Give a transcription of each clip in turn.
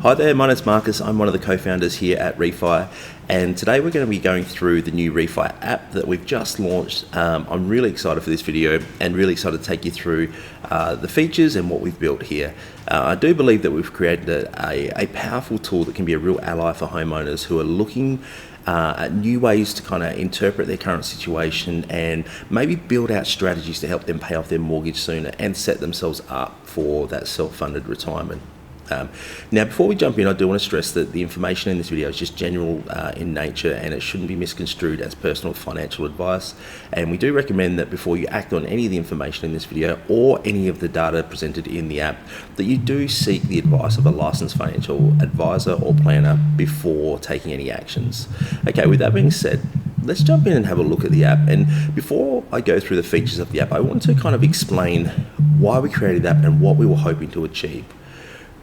Hi there, my name's Marcus. I'm one of the co-founders here at Refai, and today we're going to be going through the new Refai app that we've just launched. I'm really excited for this video and really excited to take you through the features and what we've built here. I do believe that we've created a powerful tool that can be a real ally for homeowners who are looking at new ways to kind of interpret their current situation and maybe build out strategies to help them pay off their mortgage sooner and set themselves up for that self-funded retirement. Now, before we jump in, I do want to stress that the information in this video is just general in nature and it shouldn't be misconstrued as personal financial advice. And we do recommend that before you act on any of the information in this video or any of the data presented in the app, that you do seek the advice of a licensed financial advisor or planner before taking any actions. Okay, with that being said, let's jump in and have a look at the app. And before I go through the features of the app, I want to kind of explain why we created the app and what we were hoping to achieve.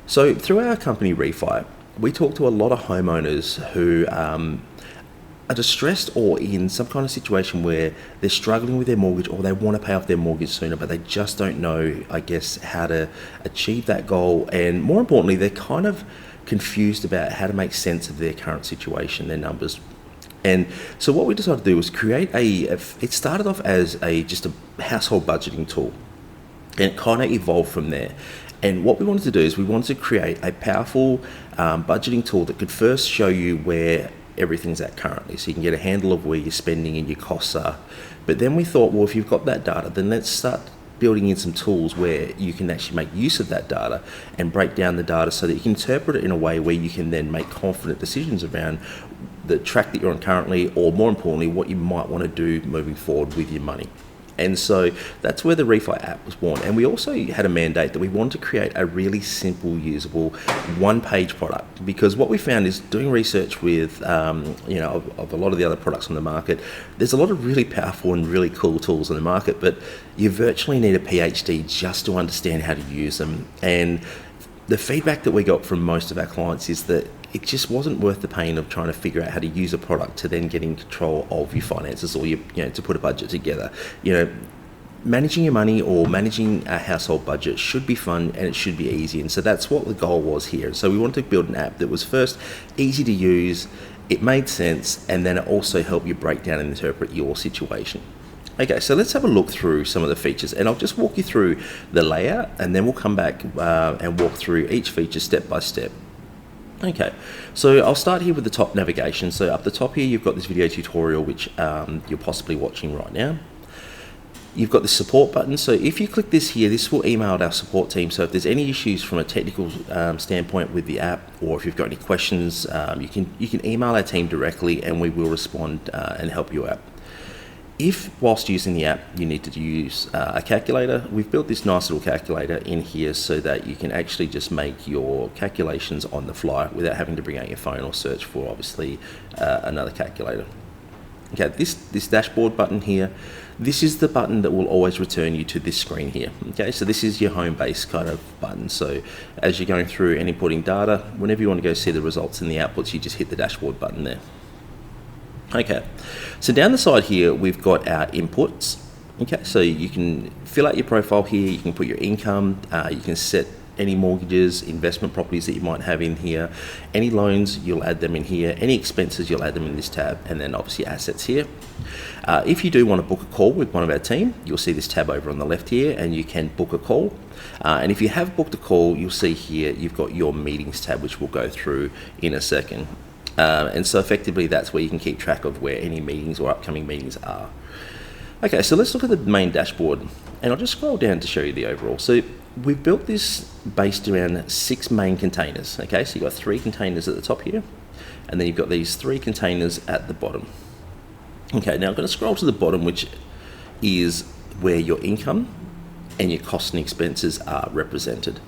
So through our company Refai, we talk to a lot of homeowners who are distressed or in some kind of situation where they're struggling with their mortgage or they want to pay off their mortgage sooner, but they just don't know, I guess, how to achieve that goal. And more importantly, they're kind of confused about how to make sense of their current situation, their numbers. And so what we decided to do was create it started off as just a household budgeting tool, and it kind of evolved from there. And what we wanted to do is we wanted to create a powerful budgeting tool that could first show you where everything's at currently, so you can get a handle of where your spending and your costs are. But then we thought, well, if you've got that data, then let's start building in some tools where you can actually make use of that data and break down the data so that you can interpret it in a way where you can then make confident decisions around the track that you're on currently, or more importantly, what you might want to do moving forward with your money. And so that's where the Refai app was born. And we also had a mandate that we wanted to create a really simple, usable, one-page product. Because what we found is doing research with, of a lot of the other products on the market, there's a lot of really powerful and really cool tools on the market, but you virtually need a PhD just to understand how to use them. And the feedback that we got from most of our clients is that it just wasn't worth the pain of trying to figure out how to use a product to then get in control of your finances or to put a budget together. Managing your money or managing a household budget should be fun and it should be easy. And so that's what the goal was here. So we wanted to build an app that was first easy to use, it made sense, and then it also helped you break down and interpret your situation. Okay, so let's have a look through some of the features, and I'll just walk you through the layout and then we'll come back and walk through each feature step by step. Okay, so I'll start here with the top navigation. So up the top here, you've got this video tutorial, which you're possibly watching right now. You've got the support button. So if you click this here, this will email our support team. So if there's any issues from a technical standpoint with the app, or if you've got any questions, you can email our team directly and we will respond and help you out. If whilst using the app you need to use a calculator, we've built this nice little calculator in here so that you can actually just make your calculations on the fly without having to bring out your phone or search for obviously another calculator. Okay, this dashboard button here, this is the button that will always return you to this screen here. Okay, so this is your home base kind of button. So as you're going through and inputting data, whenever you want to go see the results in the outputs, you just hit the dashboard button there. Okay, so down the side here, we've got our inputs. Okay, so you can fill out your profile here, you can put your income, you can set any mortgages, investment properties that you might have in here, any loans, you'll add them in here, any expenses, you'll add them in this tab, and then obviously assets here. If you do want to book a call with one of our team, you'll see this tab over on the left here, and you can book a call. And if you have booked a call, you'll see here, you've got your meetings tab, which we'll go through in a second. And so effectively that's where you can keep track of where any meetings or upcoming meetings are. Okay, so let's look at the main dashboard, and I'll just scroll down to show you the overall. So we've built this based around 6 main containers. Okay, so you've got 3 containers at the top here, and then you've got these 3 containers at the bottom. Okay, now I'm going to scroll to the bottom, which is where your income and your costs and expenses are represented.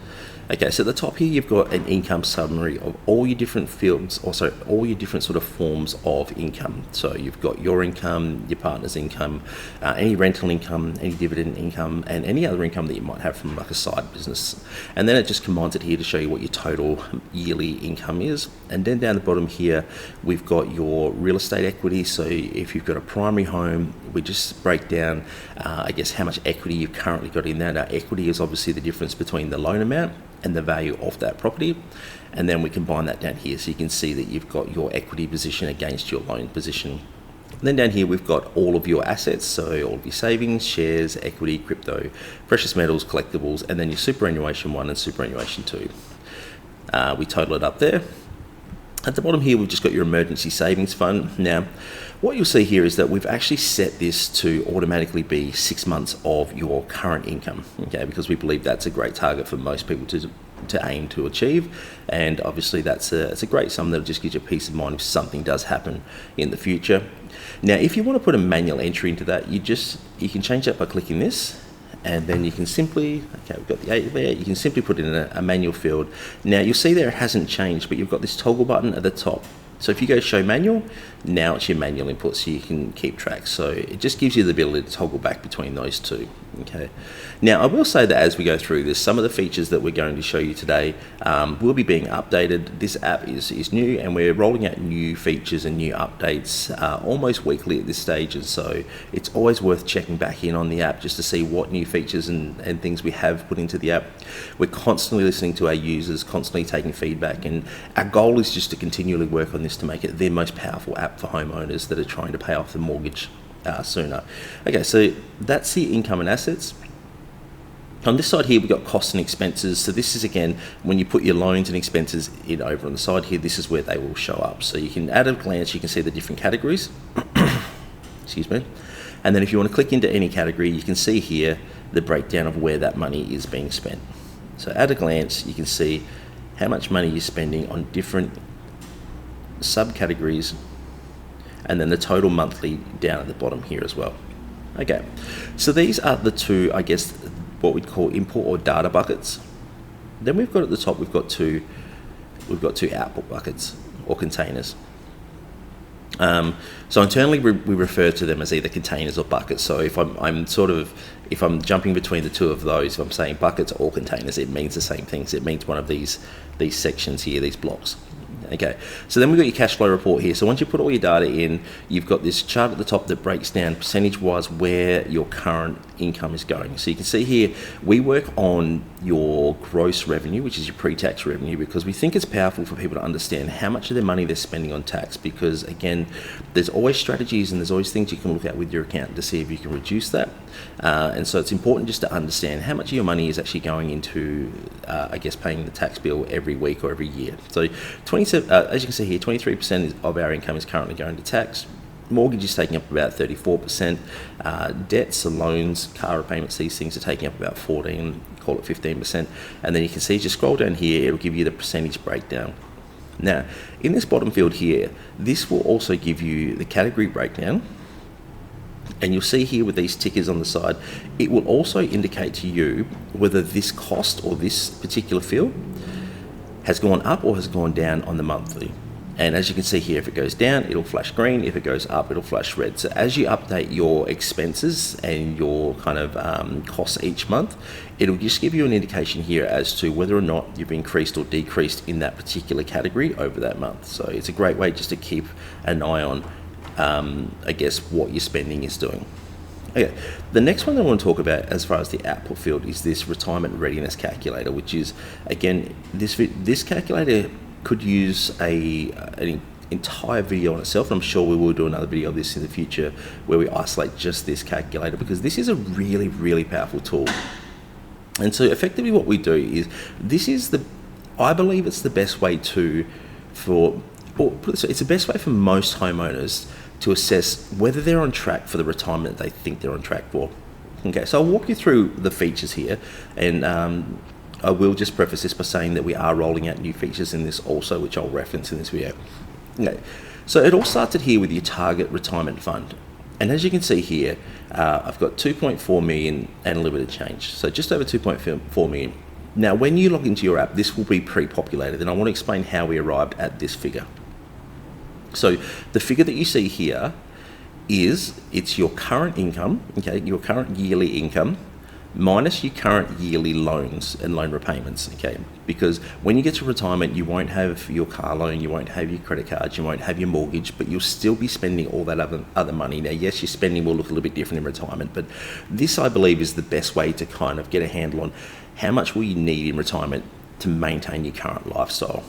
Okay, so at the top here, you've got an income summary of all your different fields, also all your different sort of forms of income. So you've got your income, your partner's income, any rental income, any dividend income, and any other income that you might have from like a side business. And then it just combines it here to show you what your total yearly income is. And then down the bottom here, we've got your real estate equity. So if you've got a primary home, we just break down, I guess, how much equity you've currently got in that. Now, equity is obviously the difference between the loan amount and the value of that property. And then we combine that down here, so you can see that you've got your equity position against your loan position. And then down here we've got all of your assets, so all of your savings, shares, equity, crypto, precious metals, collectibles, and then your superannuation 1 and superannuation 2. We total it up there. At the bottom here, we've just got your emergency savings fund. Now, what you'll see here is that we've actually set this to automatically be 6 months of your current income, okay, because we believe that's a great target for most people to aim to achieve. And obviously it's a great sum that just gives you peace of mind if something does happen in the future. Now, if you want to put a manual entry into that, you can change that by clicking this. And then you can simply, okay, we've got the 8 there, you can simply put in a manual field. Now you'll see there it hasn't changed, but you've got this toggle button at the top. So if you go show manual, now it's your manual input, so you can keep track. So it just gives you the ability to toggle back between those two, okay? Now I will say that as we go through this, some of the features that we're going to show you today will be being updated. This app is new, and we're rolling out new features and new updates almost weekly at this stage, and so it's always worth checking back in on the app just to see what new features and things we have put into the app. We're constantly listening to our users, constantly taking feedback, and our goal is just to continually work on this to make it the most powerful app for homeowners that are trying to pay off the mortgage sooner. Okay, so that's the income and assets. On this side here, we've got costs and expenses. So this is, again, when you put your loans and expenses in over on the side here, this is where they will show up. So you can, at a glance, you can see the different categories. Excuse me. And then if you want to click into any category, you can see here the breakdown of where that money is being spent. So at a glance, you can see how much money you're spending on different subcategories, and then the total monthly down at the bottom here as well. Okay, so these are the two, I guess, what we'd call import or data buckets. Then we've got at the top, we've got two output buckets or containers. So internally we refer to them as either containers or buckets. So if I'm jumping between the two of those, if I'm saying buckets or containers, it means the same things. It means one of these sections here, these blocks. Okay, so then we've got your cash flow report here. So once you put all your data in, you've got this chart at the top that breaks down percentage-wise where your current income is going. So you can see here, we work on your gross revenue, which is your pre-tax revenue, because we think it's powerful for people to understand how much of their money they're spending on tax, because again, there's always strategies and there's always things you can look at with your accountant to see if you can reduce that. And so it's important just to understand how much of your money is actually going into, I guess, paying the tax bill every week or every year. So as you can see here, 23% of our income is currently going to tax. Mortgage is taking up about 34%. Debts and loans, car repayments, these things are taking up about 14%, call it 15%. And then you can see, just scroll down here, it'll give you the percentage breakdown. Now, in this bottom field here, this will also give you the category breakdown. And you'll see here with these tickers on the side, it will also indicate to you whether this cost or this particular field has gone up or has gone down on the monthly. And as you can see here, if it goes down, it'll flash green. If it goes up, it'll flash red. So as you update your expenses and your kind of costs each month, it'll just give you an indication here as to whether or not you've increased or decreased in that particular category over that month. So it's a great way just to keep an eye on, I guess, what your spending is doing. Okay, the next one I want to talk about as far as the output field is this retirement readiness calculator, which is, again, this calculator could use an entire video on itself, and I'm sure we will do another video of this in the future where we isolate just this calculator, because this is a really, really powerful tool. And so effectively what we do is, I believe it's the best way it's the best way for most homeowners to assess whether they're on track for the retirement that they think they're on track for. Okay, so I'll walk you through the features here, and I will just preface this by saying that we are rolling out new features in this also, which I'll reference in this video. Okay, so it all started here with your target retirement fund. And as you can see here, I've got 2.4 million and a little bit of change. So just over 2.4 million. Now, when you log into your app, this will be pre-populated, and I want to explain how we arrived at this figure. So the figure that you see here it's your current income, okay, your current yearly income, minus your current yearly loans and loan repayments, okay? Because when you get to retirement, you won't have your car loan, you won't have your credit cards, you won't have your mortgage, but you'll still be spending all that other money. Now, yes, your spending will look a little bit different in retirement, but this, I believe, is the best way to kind of get a handle on how much will you need in retirement to maintain your current lifestyle.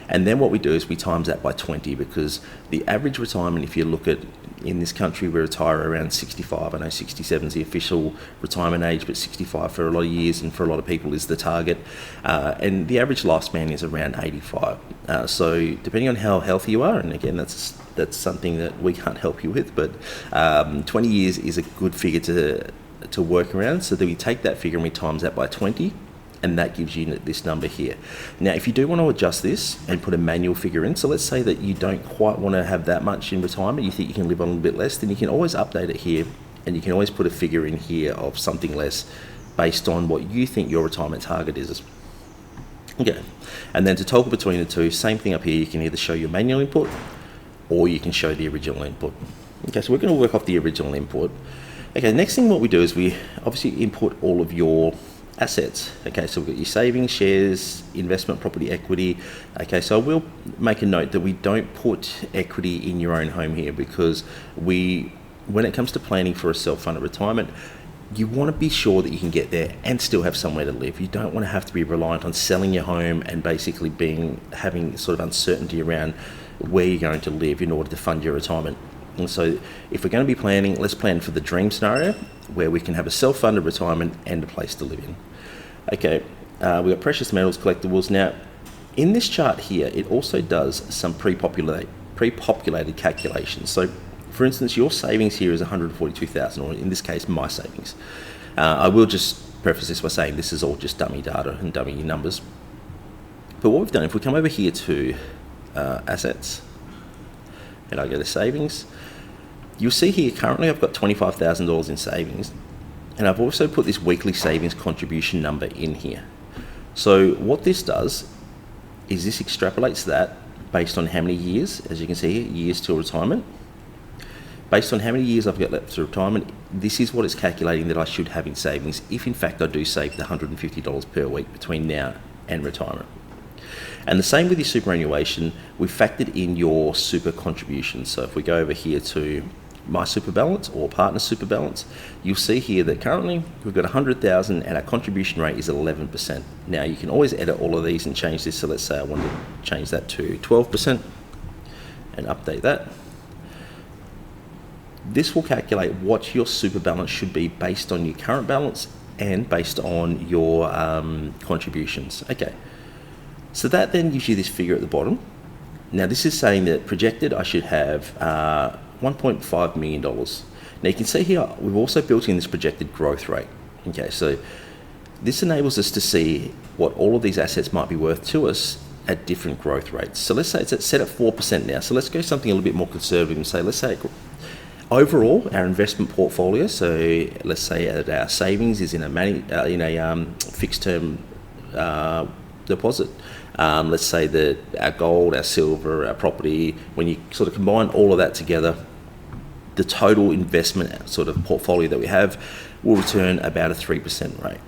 And then what we do is we times that by 20, because the average retirement, if you look at in this country, we retire around 65. I know 67 is the official retirement age, but 65 for a lot of years and for a lot of people is the target. And the average lifespan is around 85. So depending on how healthy you are, and again, that's something that we can't help you with, but 20 years is a good figure to work around. So that we take that figure and we times that by 20. And that gives you this number here. Now, if you do want to adjust this and put a manual figure in, so let's say that you don't quite want to have that much in retirement, you think you can live on a little bit less, then you can always update it here, and you can always put a figure in here of something less based on what you think your retirement target is. Okay, and then to toggle between the two, same thing up here, you can either show your manual input or you can show the original input. Okay, so we're going to work off the original input. Okay, next thing what we do is we obviously input all of your assets. Okay, so we've got your savings, shares, investment, property, equity. Okay, so I will make a note that we don't put equity in your own home here, because when it comes to planning for a self-funded retirement, you want to be sure that you can get there and still have somewhere to live. You don't want to have to be reliant on selling your home and basically having sort of uncertainty around where you're going to live in order to fund your retirement. And so if we're going to be planning, let's plan for the dream scenario where we can have a self-funded retirement and a place to live in. Okay, we've got precious metals, collectibles. Now, in this chart here, it also does some pre-populated calculations. So, for instance, your savings here is 142,000, or in this case, my savings. I will just preface this by saying this is all just dummy data and dummy numbers. But what we've done, if we come over here to assets, and I go to savings, you'll see here currently I've got $25,000 in savings, and I've also put this weekly savings contribution number in here. So what this does is this extrapolates that based on how many years, as you can see here, years till retirement. Based on how many years I've got left to retirement, this is what it's calculating that I should have in savings if in fact I do save the $150 per week between now and retirement. And the same with your superannuation, we've factored in your super contributions. So if we go over here to my super balance or partner super balance, you'll see here that currently we've got 100,000 and our contribution rate is 11%. Now you can always edit all of these and change this. So let's say I want to change that to 12% and update that. This will calculate what your super balance should be based on your current balance and based on your contributions. Okay. So that then gives you this figure at the bottom. Now this is saying that projected I should have $1.5 million. Now you can see here we've also built in this projected growth rate. Okay, so this enables us to see what all of these assets might be worth to us at different growth rates. So let's say it's set at 4% now. So let's go something a little bit more conservative and say, let's say overall our investment portfolio, so let's say that our savings is in a fixed term deposit. Let's say that our gold, our silver, our property, when you sort of combine all of that together, the total investment sort of portfolio that we have will return about a 3% rate.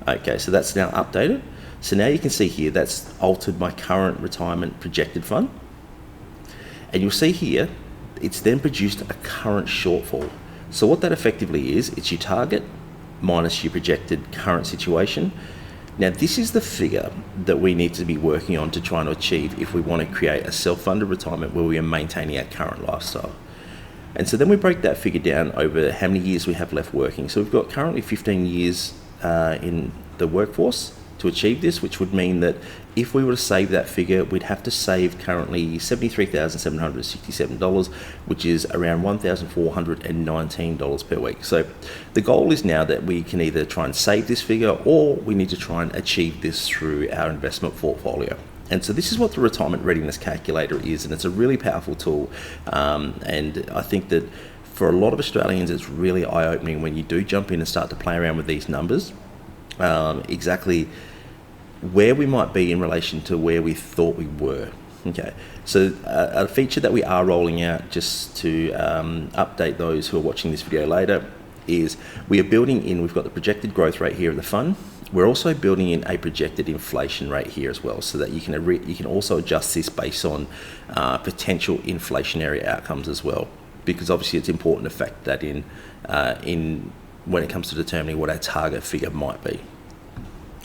Okay, so that's now updated. So now you can see here that's altered my current retirement projected fund. And you'll see here, it's then produced a current shortfall. So what that effectively is, it's your target minus your projected current situation. Now this is the figure that we need to be working on to try and achieve if we want to create a self-funded retirement where we are maintaining our current lifestyle. And so then we break that figure down over how many years we have left working. So we've got currently 15 years in the workforce to achieve this, which would mean that if we were to save that figure, we'd have to save currently $73,767, which is around $1,419 per week. So the goal is now that we can either try and save this figure or we need to try and achieve this through our investment portfolio. And so this is what the retirement readiness calculator is, and it's a really powerful tool. And I think that for a lot of Australians, it's really eye-opening when you do jump in and start to play around with these numbers, exactly where we might be in relation to where we thought we were. Okay, so a feature that we are rolling out just to update those who are watching this video later is we are building in, we've got the projected growth rate here of the fund. We're also building in a projected inflation rate here as well, so that you can also adjust this based on potential inflationary outcomes as well, because obviously it's important to factor that in when it comes to determining what our target figure might be.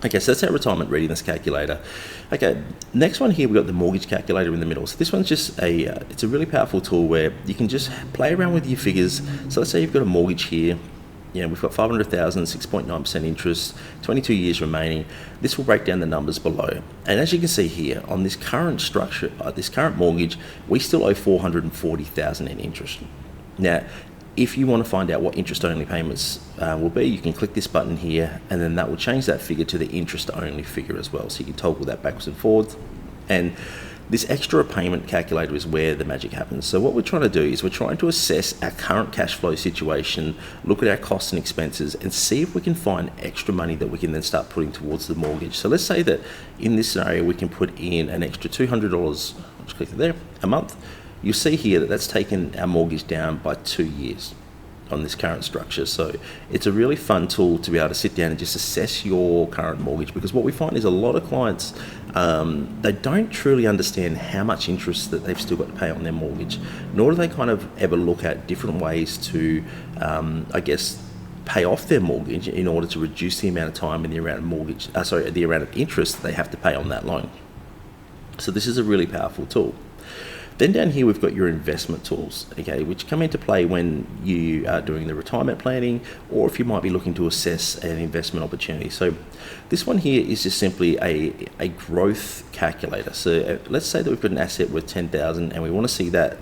Okay, so that's our retirement readiness calculator. Okay, next one here, we've got the mortgage calculator in the middle. So this one's just it's a really powerful tool where you can just play around with your figures. So let's say you've got a mortgage here. We've got 500,000, 6.9% interest, 22 years remaining. This will break down the numbers below. And as you can see here, on this current structure, this current mortgage, we still owe 440,000 in interest. Now, if you want to find out what interest-only payments will be, you can click this button here, and then that will change that figure to the interest-only figure as well. So you can toggle that backwards and forwards. And this extra payment calculator is where the magic happens. So what we're trying to do is we're trying to assess our current cash flow situation, look at our costs and expenses, and see if we can find extra money that we can then start putting towards the mortgage. So let's say that in this scenario, we can put in an extra $200, I'll just click it there, a month. You'll see here that that's taken our mortgage down by 2 years on this current structure. So it's a really fun tool to be able to sit down and just assess your current mortgage, because what we find is a lot of clients, they don't truly understand how much interest that they've still got to pay on their mortgage, nor do they kind of ever look at different ways to, pay off their mortgage in order to reduce the amount of time and the amount of the amount of interest they have to pay on that loan. So this is a really powerful tool. Then down here we've got your investment tools, okay, which come into play when you are doing the retirement planning, or if you might be looking to assess an investment opportunity. So this one here is just simply a growth calculator. So let's say that we've got an asset worth 10,000 and we want to see that,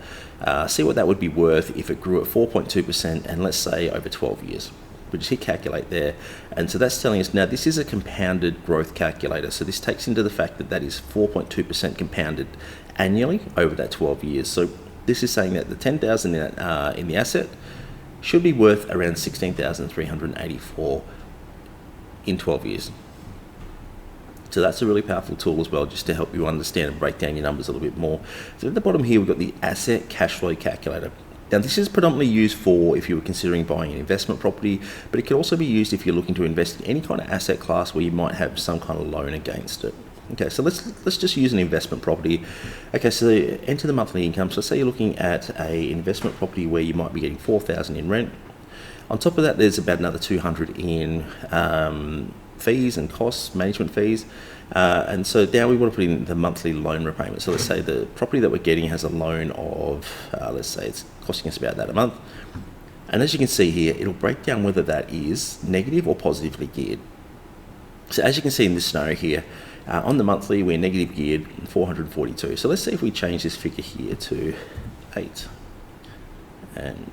see what that would be worth if it grew at 4.2%, and let's say over 12 years. We just hit calculate there, and so that's telling us now this is a compounded growth calculator. So this takes into the fact that that is 4.2% compounded annually over that 12 years. So this is saying that the 10,000 in the asset should be worth around 16,384 in 12 years. So that's a really powerful tool as well, just to help you understand and break down your numbers a little bit more. So at the bottom here, we've got the asset cash flow calculator. Now this is predominantly used for if you were considering buying an investment property, but it can also be used if you're looking to invest in any kind of asset class where you might have some kind of loan against it. Okay, so let's just use an investment property. Okay, so enter the monthly income. So let's say you're looking at a investment property where you might be getting 4,000 in rent. On top of that, there's about another 200 in fees and costs, management fees. And so now we want to put in the monthly loan repayment. So let's say the property that we're getting has a loan of, let's say it's costing us about that a month. And as you can see here, it'll break down whether that is negative or positively geared. So as you can see in this scenario here, on the monthly, we're negative geared 442. So let's see if we change this figure here to 8. And,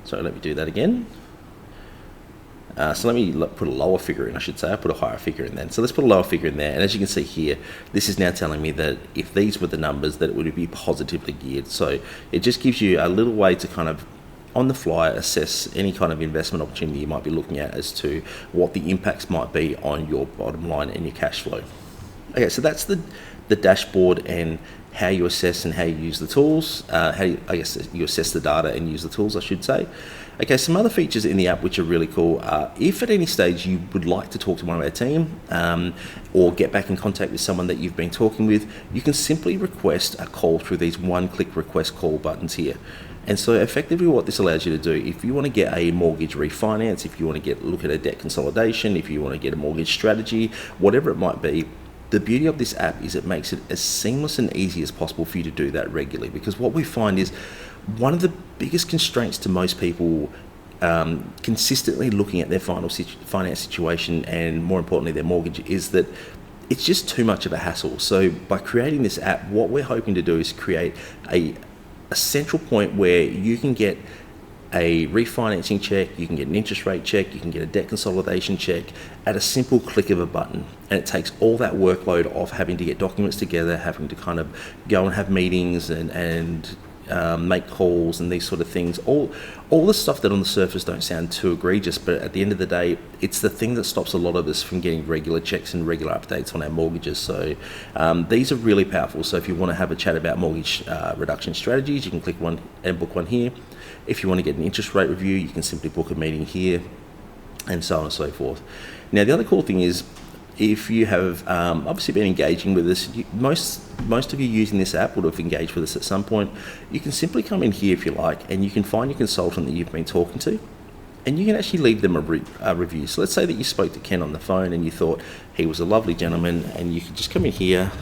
sorry, let me do that again. So let me put a lower figure in, I should say. I put a higher figure in then. So let's put a lower figure in there. And as you can see here, this is now telling me that if these were the numbers, that it would be positively geared. So it just gives you a little way to kind of on the fly assess any kind of investment opportunity you might be looking at as to what the impacts might be on your bottom line and your cash flow. Okay, so that's the dashboard and how you assess and how you use the tools, you assess the data and use the tools, I should say. Okay, some other features in the app which are really cool. If at any stage you would like to talk to one of our team or get back in contact with someone that you've been talking with, you can simply request a call through these one-click request call buttons here. And so effectively what this allows you to do, if you want to get a mortgage refinance, if you want to look at a debt consolidation, if you want to get a mortgage strategy, whatever it might be, the beauty of this app is it makes it as seamless and easy as possible for you to do that regularly. Because what we find is one of the biggest constraints to most people consistently looking at their finance situation and more importantly their mortgage is that it's just too much of a hassle. So by creating this app, what we're hoping to do is create a central point where you can get a refinancing check, you can get an interest rate check, you can get a debt consolidation check at a simple click of a button. And it takes all that workload of having to get documents together, having to kind of go and have meetings and make calls and these sort of things. All the stuff that on the surface don't sound too egregious, but at the end of the day, it's the thing that stops a lot of us from getting regular checks and regular updates on our mortgages. So these are really powerful. So if you want to have a chat about mortgage reduction strategies, you can click one and book one here. If you want to get an interest rate review, you can simply book a meeting here, and so on and so forth. Now, the other cool thing is, if you have obviously been engaging with us, most of you using this app would have engaged with us at some point. You can simply come in here if you like, and you can find your consultant that you've been talking to, and you can actually leave them a review. So let's say that you spoke to Ken on the phone and you thought he was a lovely gentleman, and you could just come in here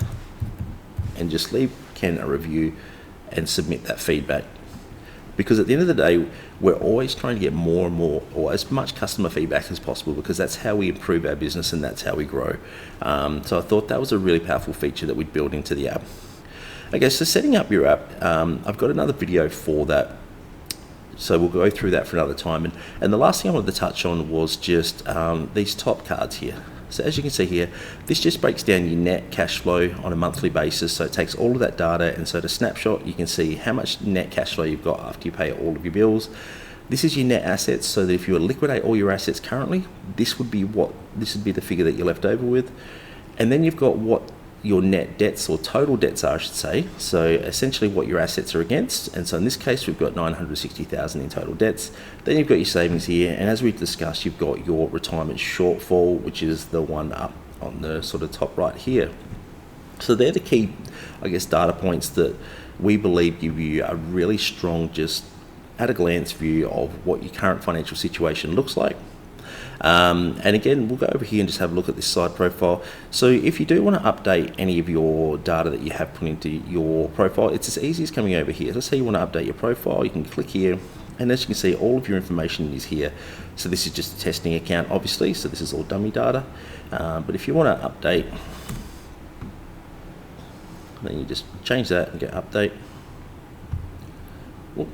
and just leave Ken a review and submit that feedback. Because at the end of the day, we're always trying to get more and more, or as much customer feedback as possible, because that's how we improve our business and that's how we grow. So I thought that was a really powerful feature that we'd build into the app. Okay, so setting up your app, I've got another video for that, so we'll go through that for another time. And the last thing I wanted to touch on was just these top cards here. So as you can see here, this just breaks down your net cash flow on a monthly basis. So it takes all of that data, and so to snapshot, you can see how much net cash flow you've got after you pay all of your bills. This is your net assets, so that if you were to liquidate all your assets currently, this would be the figure that you're left over with. And then you've got what your net debts, or total debts are, I should say. So essentially what your assets are against. And so in this case, we've got 960,000 in total debts. Then you've got your savings here. And as we've discussed, you've got your retirement shortfall, which is the one up on the sort of top right here. So they're the key, I guess, data points that we believe give you a really strong, just at a glance view of what your current financial situation looks like. And again, we'll go over here and just have a look at this side profile. So if you do want to update any of your data that you have put into your profile, it's as easy as coming over here. Let's say you want to update your profile, you can click here, and as you can see, all of your information is here. So this is just a testing account, obviously, so this is all dummy data. But if you want to update, then you just change that and go update.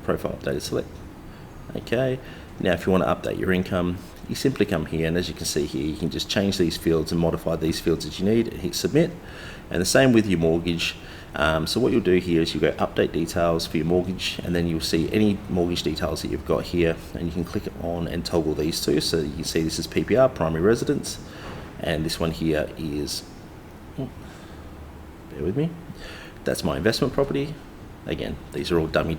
Profile updated, select. Okay, now if you want to update your income, you simply come here, and as you can see here, you can just change these fields and modify these fields as you need, and hit submit. And the same with your mortgage. So what you'll do here is you go update details for your mortgage, and then you'll see any mortgage details that you've got here, and you can click on and toggle these two. So you can see this is PPR, primary residence, and this one here is, bear with me, that's my investment property. Again, these are all dummy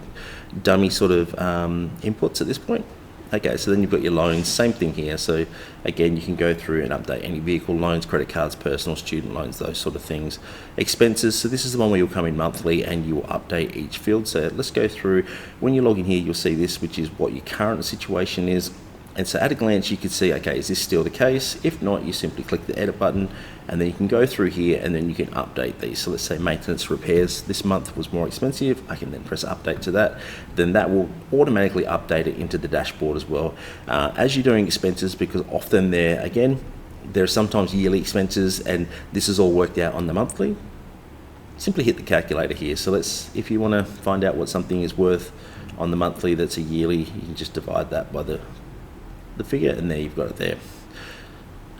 sort of inputs at this point. Okay, so then you've got your loans, same thing here. So again, you can go through and update any vehicle loans, credit cards, personal, student loans, those sort of things. Expenses, so this is the one where you'll come in monthly and you will update each field. So let's go through. When you log in here, you'll see this, which is what your current situation is. And so at a glance, you can see, okay, is this still the case? If not, you simply click the edit button, and then you can go through here and then you can update these. So let's say maintenance repairs this month was more expensive. I can then press update to that. Then that will automatically update it into the dashboard as well. As you're doing expenses, because often there are sometimes yearly expenses, and this is all worked out on the monthly. Simply hit the calculator here. So if you want to find out what something is worth on the monthly that's a yearly, you can just divide that by the figure, and there you've got it there.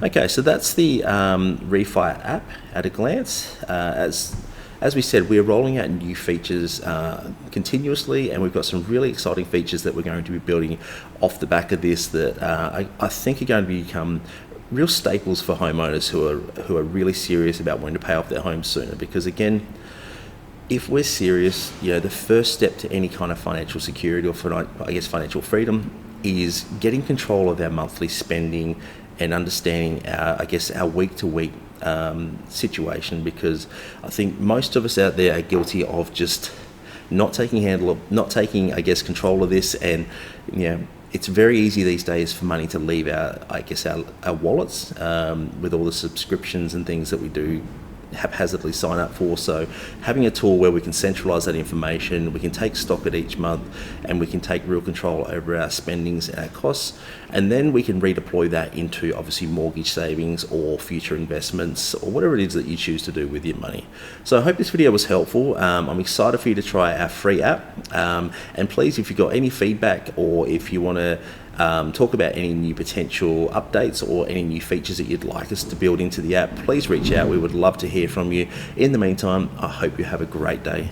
Okay, so that's the Refai app at a glance. As we said, we're rolling out new features continuously, and we've got some really exciting features that we're going to be building off the back of this that I think are going to become real staples for homeowners who are really serious about wanting to pay off their homes sooner. Because again, if we're serious, the first step to any kind of financial security, or financial freedom, is getting control of our monthly spending and understanding our week-to-week situation. Because I think most of us out there are guilty of just not taking control of this, and it's very easy these days for money to leave our wallets with all the subscriptions and things that we do haphazardly sign up for. So having a tool where we can centralize that information, we can take stock at each month, and we can take real control over our spendings and our costs, and then we can redeploy that into obviously mortgage savings or future investments or whatever it is that you choose to do with your money. So I hope this video was helpful. I'm excited for you to try our free app, and please, if you've got any feedback, or if you want to talk about any new potential updates or any new features that you'd like us to build into the app, please reach out. We would love to hear from you. In the meantime, I hope you have a great day.